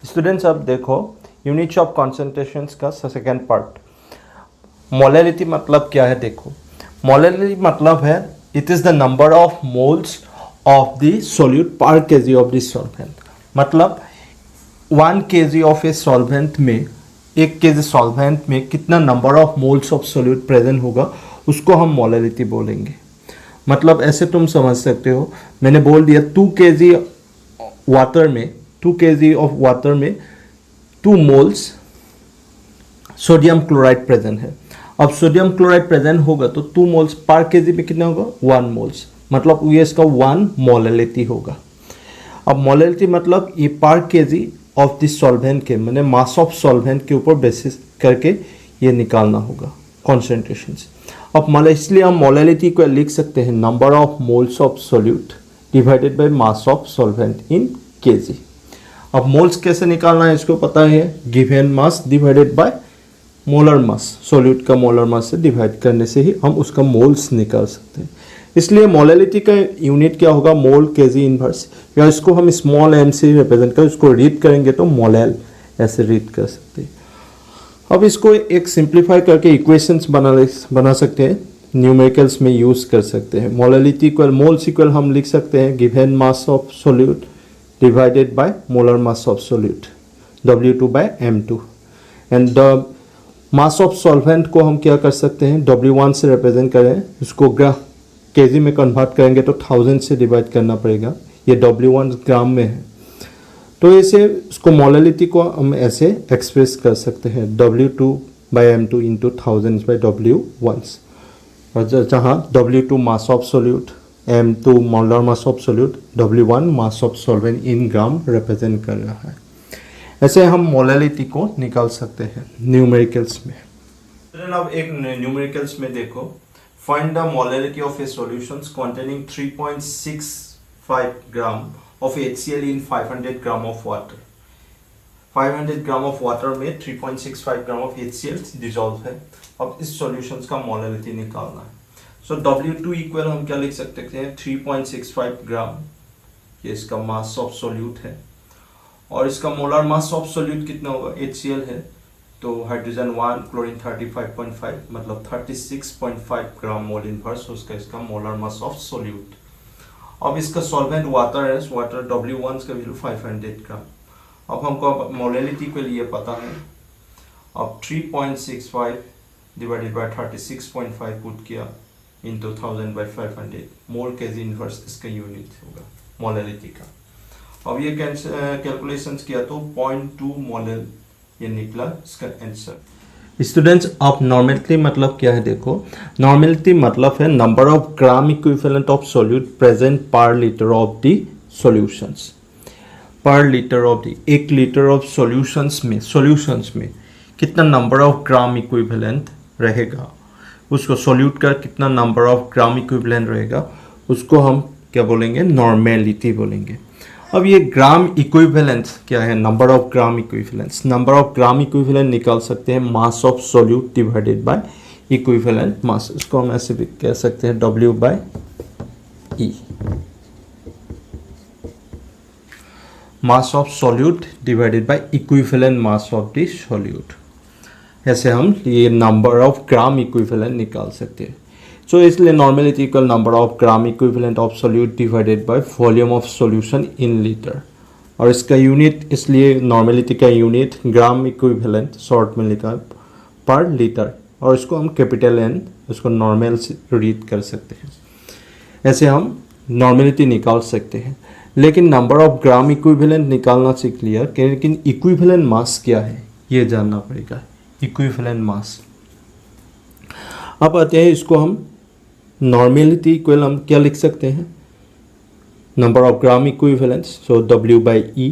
Students अब देखो units of concentrations का सेकेंड पार्ट। मोलैलिटी मतलब क्या है देखो, मोलैलिटी मतलब है it is the number of moles of the solute पर केजी ऑफ द सॉल्वेंट। मतलब 1 kg ऑफ ए सॉल्वेंट में 1 kg सॉल्वेंट में कितना number of moles of solute present होगा उसको हम मोलैलिटी बोलेंगे। मतलब ऐसे तुम समझ सकते हो, मैंने बोल दिया 2 kg वाटर में 2 kg ऑफ वाटर में 2 मोल्स सोडियम क्लोराइड प्रेजेंट है। अब सोडियम क्लोराइड प्रेजेंट होगा तो 2 मोल्स पर केजी में कितना होगा 1 मोल्स, मतलब ये इसका 1 मोलैलिटी होगा। अब मोलैलिटी मतलब ये पर केजी ऑफ दिस सॉल्वेंट के मैंने मास ऑफ सॉल्वेंट के ऊपर बेसिस करके ये निकालना होगा कॉन्सेंट्रेशन। अब इसलिए हम मोलैलिटी को लिख सकते हैं number of moles of solute divided by mass of solvent in KG. अब मोल्स कैसे निकालना है इसको पता है, given mass divided by molar mass, solute का मोलर मास से डिवाइड करने से ही हम उसका मोल्स निकाल सकते हैं। इसलिए मोलैलिटी का यूनिट क्या होगा, मोल केजी इनवर्स, या इसको हम स्मॉल m से रिप्रेजेंट कर इसको रीड करेंगे तो मोलैल ऐसे रीड कर सकते हैं। अब इसको एक सिंप्लीफाई करके इक्वेशंस बना सकते हैं, न्यूमेरिकल्स में यूज कर सकते हैं। मोलैलिटी इक्वल मोल्स इक्वल हम लिख सकते हैं given mass of solute divided by molar mass of solute W2 by M2 and the mass of solvent को हम क्या कर सकते हैं W1 से रिप्रेजेंट करें, इसको केजी में कन्वर्ट करेंगे तो 1000 से डिवाइड करना पड़ेगा, ये W1 ग्राम में है। तो ऐसे इसको मोलैलिटी को हम ऐसे एक्सप्रेस कर सकते हैं W2 by M2 into 1000 by W1, और जहाँ W2 mass of solute, M2 molar mass of solute, W1 mass of solvent in gram represent कर रहा है। ऐसे हम मोलैलिटी को निकाल सकते हैं न्यूमेरिकल्स में। अब एक न्यूमेरिकल्स में देखो, find the molality of A solutions containing 3.65 gram of HCl in 500 gram of water. 500 gram of water में 3.65 ग्राम ऑफ HCl डिजॉल्व है। अब इस सॉल्यूशंस का मोलैलिटी निकालना है। सो W2 इक्वल हम क्या लिख सकते हैं 3.65 ग्राम, ये इसका मास ऑफ सोल्यूट है, और इसका मोलर मास ऑफ सोल्यूट कितना होगा HCl है तो हाइड्रोजन 1 क्लोरीन 35.5 मतलब 36.5 ग्राम मोल इनवर्स उसका इसका मोलर मास ऑफ सोल्यूट। अब इसका सॉल्वेंट वाटर है, वाटर W1 का वैल्यू 500 ग्राम। अब हमको मोलैलिटी के लिए पता है, अब 3.65 डिवाइडेड बाय 36.5 पुट किया into 1000 by 500 mole KG inverse इसका यूनिट होगा मोलैलिटी का। अब ये कैलकुलेशंस किया तो 0.2 मोलल ये निकला इसका आंसर। स्टूडेंट्स अब नॉर्मेलिटी मतलब क्या है देखो, नॉर्मेलिटी मतलब है number of gram equivalent of solute present पर लीटर ऑफ द सॉल्यूशंस। पर litre of the 1 litre of solutions में कितना नंबर ऑफ ग्राम इक्विवेलेंट रहेगा, उसको सोल्यूट का कितना नंबर ऑफ ग्राम इक्विवेलेंट रहेगा उसको हम क्या बोलेंगे, नॉर्मेलिटी बोलेंगे। अब ये ग्राम इक्विवेलेंट क्या है, number of gram equivalents. Number of gram equivalent निकाल सकते हैं mass of solute divided by equivalent mass, इसको हम ऐसे भी कह सकते हैं W by E, mass of solute divided by equivalent mass of the solute. ऐसे हम ये नंबर ऑफ ग्राम इक्विवेलेंट निकाल सकते हैं। सो इसलिए normality equal number of gram equivalent of solute divided by volume of solution in litre, और इसका unit इसलिए नॉर्मेलिटी का यूनिट ग्राम इक्विवेलेंट शॉर्ट में लिखा पर लीटर, और इसको हम कैपिटल N इसको नॉर्मल से रीड कर सकते हैं। ऐसे हम नॉर्मेलिटी निकाल सकते हैं। लेकिन नंबर ऑफ ग्राम इक्विवेलेंट निकालना सीख लिया, लेकिन इक्विवेलेंट मास क्या है ये जानना पड़ेगा। इक्विवेलेंट मास अब आते हैं, इसको हम नॉर्मेलिटी इक्वल हम क्या लिख सकते हैं, number of gram equivalents, so W by E,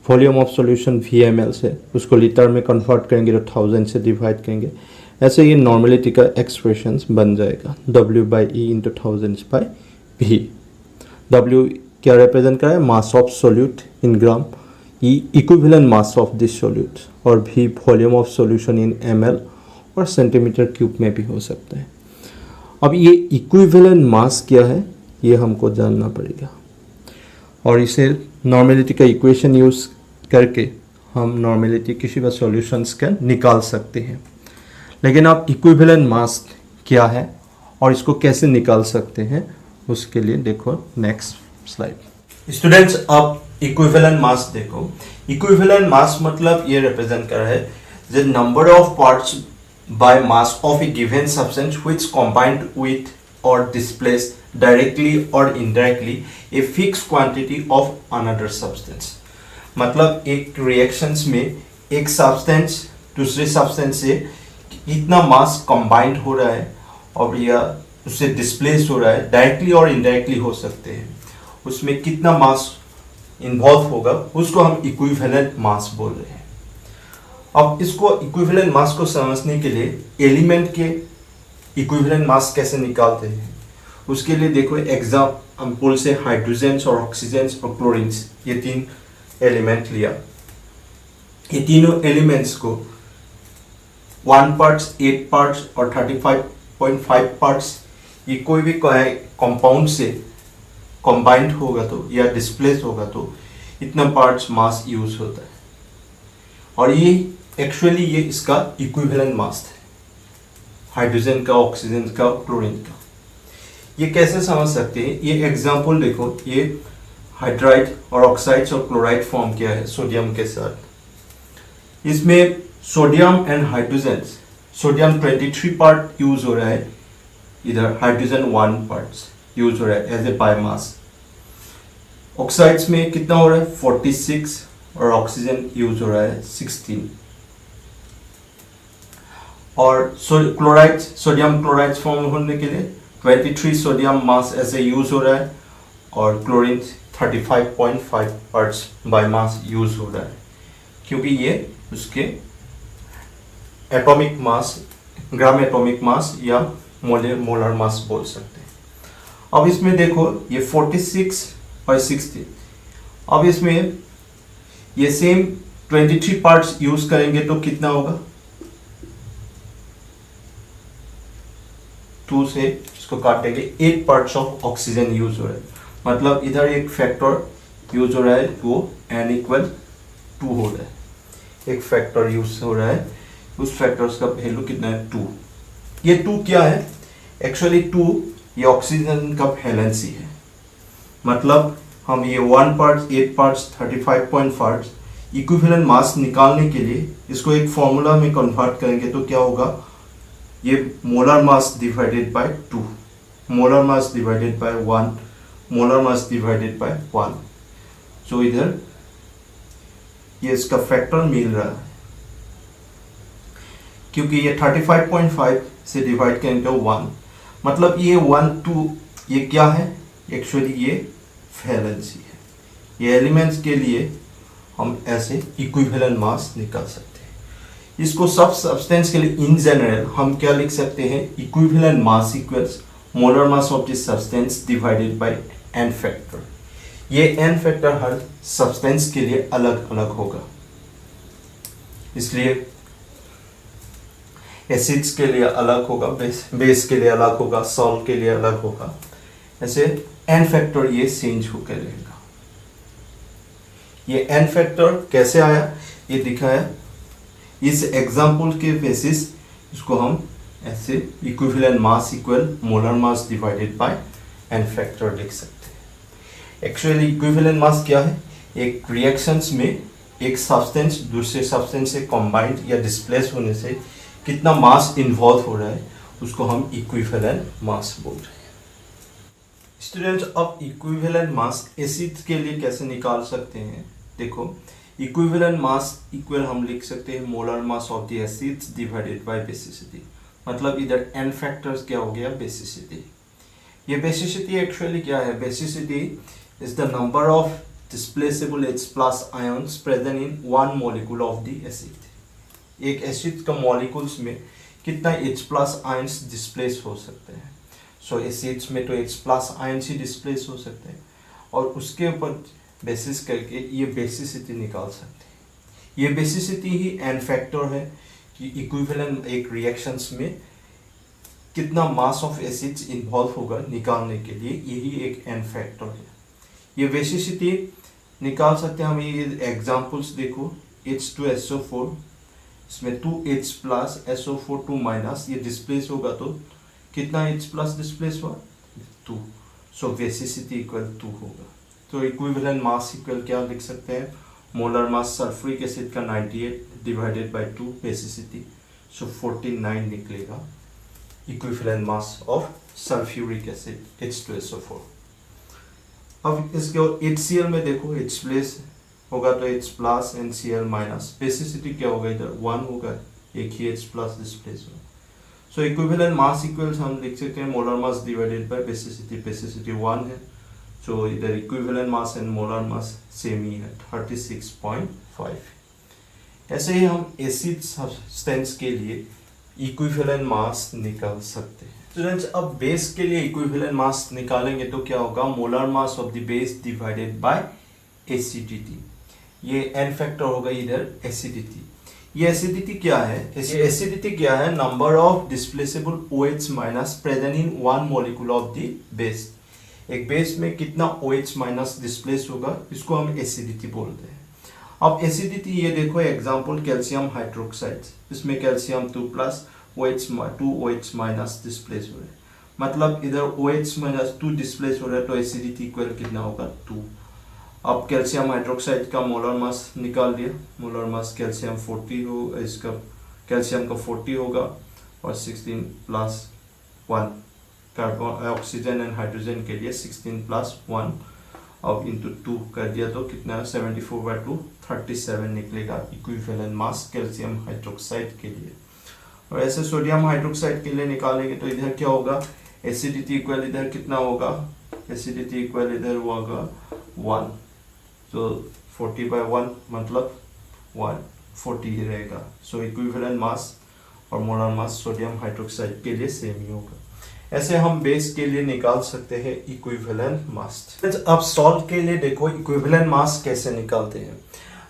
volume of solution VmL से उसको लीटर में कन्वर्ट करेंगे तो 1000 से डिवाइड करेंगे। ऐसे ये नॉर्मेलिटी का एक्सप्रेशंस बन जाएगा W by E into 1000 by V। W क्या रिप्रेजेंट कर रहा है, mass of solute in gram, E equivalent mass of this solute, और V volume of solution in ml और सेंटीमीटर क्यूब में भी हो सकता है। अब ये इक्विवेलेंट मास क्या है ये हमको जानना पड़ेगा, और इसे नॉर्मेलिटी का इक्वेशन यूज करके हम नॉर्मेलिटी किसी भी सॉल्यूशंस का निकाल सकते हैं। लेकिन अब इक्विवेलेंट मास क्या है और इसको कैसे निकाल सकते हैं, उसके लिए देखो नेक्स्ट स्लाइड। स्टूडेंट्स, अब इक्विवेलेंट मास देखो। इक्विवेलेंट मास मतलब ये रिप्रेजेंट कर रहा है the number of parts by mass of A given substance which combined with और डिस्प्लेस डायरेक्टली और indirectly a fix quantity of another substance. मतलब एक रिएक्शंस में एक सब्सटेंस दूसरे सब्सटेंस से कितना मास कंबाइंड हो रहा है और या उससे डिस्प्लेस हो रहा है, डायरेक्टली और इनडायरेक्टली हो सकते हैं, उसमें कितना मास इन्वॉल्व होगा, उसको हम इक्विवेलेंट मास बोल रहे हैं। अब इसको इक्विवेलेंट मास को समझने के लिए एलिमेंट के इक्विवेलेंट मास कैसे निकालते हैं, उसके लिए देखो एग्जाम्पल से हाइड्रोजन्स और ऑक्सीजन्स और क्लोरीन्स, ये 3 एलिमेंट लिया। ये तीनों एलिमेंट्स को 1 पार्ट्स, 8 पार्ट्स और 35.5 पार्ट्स, ये कोई भी कंपाउंड से कंबाइंड होगा तो या डिस्प्लेस होगा तो इतना पार्ट्स मास यूज होता है। और ये एक्चुअली ये इसका इक्विवेलेंट मास है, हाइड्रोजन का, ऑक्सीजन का, क्लोरीन का। ये कैसे समझ सकते हैं, ये एग्जांपल देखो। ये हाइड्राइड और ऑक्साइड्स और क्लोराइड फॉर्म किया है सोडियम के साथ। इसमें sodium and hydrogen, sodium 23 part use हो रहा है, इधर हाइड्रोजन 1 पार्ट्स यूज हो रहा है एज ए बायोमास। ऑक्साइड्स में कितना हो रहा है 46 और ऑक्सीजन यूज हो रहा है 16। और क्लोराइड, सोडियम क्लोराइड फॉर्म होने के लिए 23 सोडियम मास ऐसे यूज हो रहा है और क्लोरीन 35.5 पार्ट्स बायोमास यूज हो रहा है, क्योंकि ये उसके atomic mass, gram atomic mass या मोलर मास बोल सकते हैं। अब इसमें देखो ये 46 और 16, अब इसमें ये सेम 23 पार्ट्स यूज करेंगे तो कितना होगा, 2 से इसको काटेंगे, 8 पार्ट्स ऑफ ऑक्सीजन यूज हो रहा है। मतलब इधर एक फैक्टर यूज हो रहा है वो n=2 हो रहा है, एक फैक्टर यूज हो रहा है, उस फैक्टर्स का वैल्यू कितना है 2। ये 2 क्या है, एक्चुअली 2 ये ऑक्सीजन का वैलेंसी है। मतलब हम ये 1 parts, 8 parts, 35 parts equivalent mass निकालने के लिए इसको एक फॉर्मूला में कन्वर्ट करेंगे तो क्या होगा, ये molar mass divided by 2, molar mass divided bye 1, molar mass divided bye 1। सो इधर ये इसका फैक्टर मिल रहा है, क्योंकि ये 35.5 से डिवाइड करेंगे 1, मतलब ये 1, 2 ये क्या है, एक्चुअली ये वैलेंसी है। ये एलिमेंट्स के लिए हम ऐसे इक्विवेलेंट मास निकाल सकते हैं। इसको सब सब्सटेंस के लिए इन जनरल हम क्या लिख सकते हैं, equivalent mass equals molar mass of this substance divided by n factor. ये n फैक्टर हर सब्सटेंस के लिए अलग अलग होगा, इसलिए एसिड्स के लिए अलग होगा, बेस के लिए अलग होगा, सॉल्ट के लिए अलग होगा, ऐसे n फैक्टर ये चेंज होकर रहेगा। ये n फैक्टर कैसे आया ये दिखाया, इस एग्जाम्पल के बेसिस इसको हम ऐसे equivalent mass equal molar mass divided bye n factor लिख सकते हैं। एक्चुअली इक्विवेलेंट मास क्या है, एक रिएक्शंस में एक सब्सटेंस दूसरे सब्सटेंस से कंबाइंड या डिस्प्लेस होने से कितना मास इन्वॉल्व हो रहा है, उसको हम इक्विवेलेंट मास बोल रहे हैं। स्टूडेंट्स, अब इक्विवेलेंट मास एसिड के लिए कैसे निकाल सकते हैं, देखो इक्विवेलेंट मास इक्वल हम लिख सकते हैं molar mass of the acids divided by basicity. मतलब इधर n फैक्टर्स क्या हो गया, बेसिसिटी। ये बेसिसिटी एक्चुअली क्या है, basicity is the number of displaceable H+ ions present in one molecule of the acid. एक एसिड का मॉलिक्यूल्स में कितना H+ आयंस डिस्प्लेस हो सकते हैं। सो एसिड्स में तो H+ आयंस ही डिस्प्लेस हो सकते हैं और उसके ऊपर बेसिस करके ये बेसिसिटी निकाल सकते हैं। ये बेसिसिटी ही n फैक्टर है कि इक्विवेलेंट एक रिएक्शंस में कितना मास ऑफ एसिड्स इन्वॉल्व होगा निकालने के लिए, यही एक n फैक्टर है। ये बेसिसिटी निकाल सकते हैं हम, ये एग्जांपल्स देखो, H2SO4, इसमें 2H प्लस SO4 2 माइनस, ये डिस्प्लेस होगा तो कितना H प्लस डिस्प्लेस हुआ 2, सो बेसिसिटी इक्वल 2 होगा। तो इक्विवेलेंट मास इक्वल क्या लिख सकते हैं, मोलर मास सल्फ्यूरिक एसिड का 98 डिवाइडेड बाय 2 बेसिसिटी, सो 49 निकलेगा equivalent mass of sulphuric acid H2SO4। अब इसके HCl में देखो H प्लस होगा तो H plus and Cl minus, basicity क्या होगा इधर 1 होगा, एक ही H प्लस डिस्प्लेस होगा। सो इक्विवेलेंट मास इक्वल्स हम लिख सकते हैं molar mass divided by basicity, basicity 1 है, सो इधर equivalent mass and molar mass same ही है 36.5। ऐसे ही हम एसिड सब्सटेंस के लिए इक्विवेलेंट मास निकाल सकते हैं। स्टूडेंट्स अब बेस के लिए इक्विवेलेंट मास निकालेंगे तो क्या होगा, molar mass of the base divided by acidity, ये n फैक्टर होगा इधर एसिडिटी। ये एसिडिटी क्या है, एसिडिटी क्या है, number of displaceable OH minus present in one molecule of the base. एक बेस में कितना OH माइनस डिस्प्लेस होगा, इसको हम एसिडिटी बोलते हैं। अब एसिडिटी ये देखो एग्जांपल कैल्शियम हाइड्रोक्साइड, इसमें calcium 2 plus two OH minus displace हो रहा है, मतलब इधर OH माइनस 2 डिस्प्लेस हो रहा है तो एसिडिटी इक्वल कितना होगा 2। अब कैल्शियम हाइड्रोक्साइड का मोलर मास निकाल दिया, मोलर मास कैल्शियम 40 हो, इसका कैल्शियम का 40 होगा और 16 plus 1 carbon oxygen and hydrogen के लिए 16 प्लस 1 अब इंटू 2 कर दिया तो कितना 74/2 37 निकलेगा इक्विवेलेंट मास कैल्शियम हाइड्रोक्साइड के लिए। और ऐसे सोडियम हाइड्रोक्साइड के लिए निकालेंगे तो इधर क्या होगा, एसिडिटी इक्वल इधर कितना होगा, एसिडिटी इक्वल इधर होगा 1, तो 40/1 मतलब 140 ही रहेगा। सो इक्विवेलेंट मास और मोलर मास सोडियम हाइड्रोक्साइड के लिए सेम ही होगा। ऐसे हम बेस के लिए निकाल सकते हैं इक्विवेलेंट मास। अब सॉल्ट के लिए देखो इक्विवेलेंट मास कैसे निकालते हैं।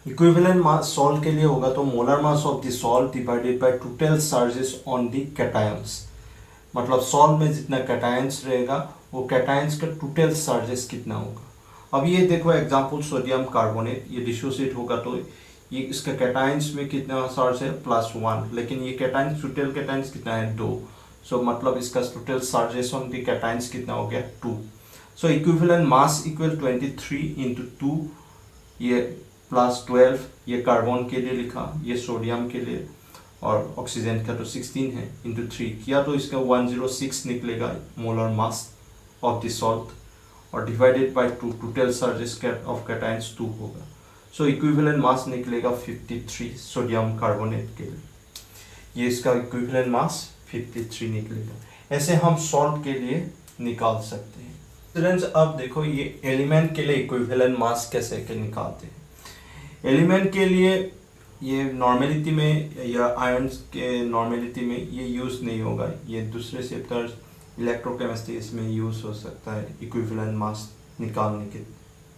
इक्विवेलेंट मास सॉल्ट के लिए होगा तो molar mass of the salt divided by total charges on the cations, मतलब सॉल्ट में जितना कैटायंस रहेगा वो कैटायंस का टोटल चार्जेस कितना होगा। अब ये देखो एग्जांपल सोडियम कार्बोनेट, ये डिसोसिएट होगा तो ये इसका कैटायंस में कितना चार्ज है +1, लेकिन ये कैटायंस टोटल कैटायंस कितना है 2, सो मतलब इसका total charges on the cations कितना हो गया 2। सो इक्विवेलेंट मास इक्वल 23 इंटू 2, ये +12 ये कार्बन के लिए लिखा, ये सोडियम के लिए, और ऑक्सीजन का तो 16 है इंटू 3 किया तो इसका 106 निकलेगा molar mass of the salt, और divided by 2 total charges of cations 2 होगा। सो इक्विवेलेंट मास निकलेगा 53 सोडियम कार्बोनेट के लिए, ये इसका इक्विवेलेंट मास 53 निकलेगा। ऐसे हम सॉल्ट के लिए निकाल सकते हैं। स्टूडेंट्स अब देखो ये एलिमेंट के लिए इक्विवेलेंट मास कैसे के निकालते हैं। एलिमेंट के लिए ये नॉर्मेलिटी में या आयंस के नॉर्मेलिटी में ये यूज़ नहीं होगा, ये दूसरे चैप्टर इलेक्ट्रोकेमिस्ट्री इसमें यूज़ हो सकता है इक्विवेलेंट मास निकालने के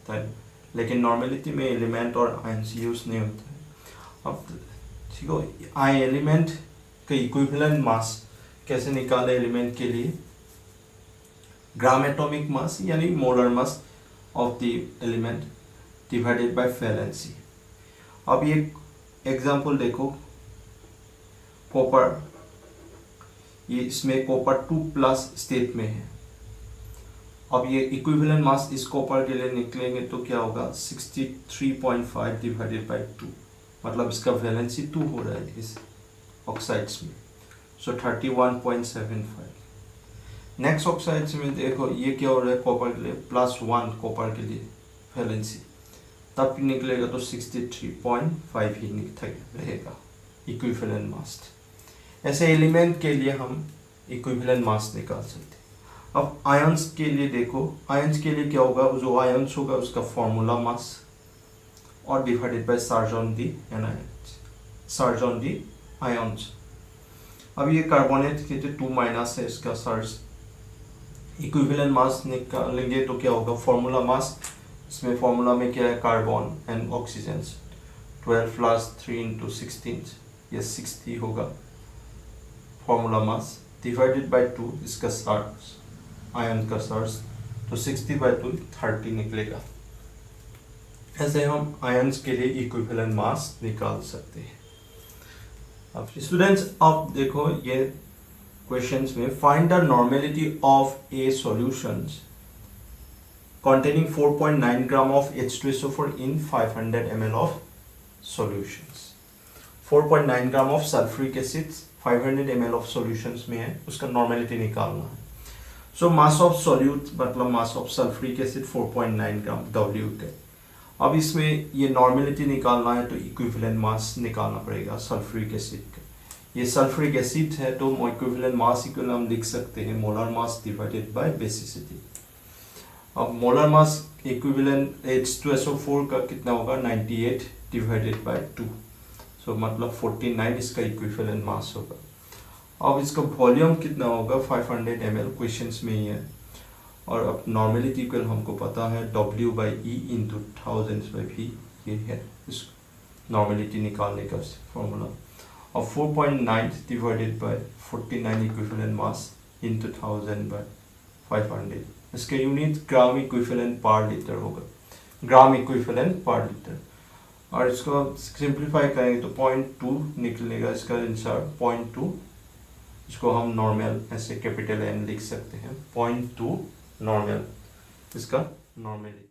टाइम, लेकिन नॉर्मेलिटी में एलिमेंट और आयंस यूज़ नहीं होता है। अब ठीक हो, आई एलिमेंट का इक्विवेलेंट मास कैसे निकाले एलिमेंट के लिए, ग्राम एटॉमिक मास यानी molar mass of the element divided by valency. अब ये एग्जांपल देखो कॉपर, ये इसमें कॉपर 2 प्लस स्टेट में है। अब ये इक्विवेलेंट मास इस कॉपर के लिए निकलेंगे तो क्या होगा 63.5 डिवाइडेड बाय 2, मतलब इसका वैलेंसी 2 हो रहा है इस ऑक्साइड्स में, सो 31.75। नेक्स्ट ऑक्साइड्स में देखो ये क्या हो रहा है कॉपर के लिए +1 कॉपर के लिए वैलेंसी, तब निकलेगा तो 63.5 ही रहेगा इक्विवेलेंट मास। ऐसे एलिमेंट के लिए हम इक्विवेलेंट मास निकाल सकते हैं। अब आयंस के लिए देखो, आयंस के लिए क्या होगा, जो आयंस होगा उसका फॉर्मूला मास और divided by charge on the anions, charge on the ions. अब ये कार्बोनेट के 2 माइनस है इसका चार्ज, इक्विवेलेंट मास निकालेंगे तो क्या होगा फॉर्मूला मास, इसमें फॉर्मूला में क्या है carbon and oxygen 12 plus 3 into 16, ये 60 होगा फॉर्मूला मास, डिवाइडेड बाय 2 इसका चार्ज आयन का चार्ज, तो 60/2 30 निकलेगा ऐसे हम आयंस के लिए इक्विवेलेंट मास निकाल सकते हैं। अब स्टूडेंट्स आप देखो ये क्वेश्चंस में find the normality of A solutions containing 4.9 gram of H2SO4 in 500 ml of solutions। 4.9 gram of sulphuric acid 500 ml of solutions में है, उसका नॉर्मेलिटी निकालना है। सो मास ऑफ सॉल्यूट मतलब mass of sulphuric acid 4.9 gram W के। अब इसमें ये नॉर्मेलिटी निकालना है तो इक्विवेलेंट मास निकालना पड़ेगा सल्फ्यूरिक एसिड का। ये सल्फ्यूरिक एसिड है तो इक्विवेलेंट मास इक्वल हम लिख सकते हैं molar mass divided by basicity. अब मोलर मास इक्विवेलेंट H2SO4 का कितना होगा 98 डिवाइडेड बाय 2, सो मतलब 49 इसका इक्विवेलेंट मास होगा। अब इसका वॉल्यूम कितना होगा 500 ml, क्वेश्चंस में ही है। और अब नॉर्मेलिटी इक्वल हमको पता है W by E into thousands by V, ये है इस नॉर्मेलिटी निकालने का फॉर्मूला। और 4.9 divided by 49 equivalent mass into 1000 by 500, इसका यूनिट ग्राम इक्विवेलेंट पर लीटर होगा, ग्राम इक्विवेलेंट पर लीटर। और इसको सिंप्लीफाई करेंगे तो 0.2 निकलेगा इसका आंसर 0.2। इसको हम नॉर्मल ऐसे कैपिटल N लिख सकते हैं 0.2 नॉर्मल, इसका नॉर्मल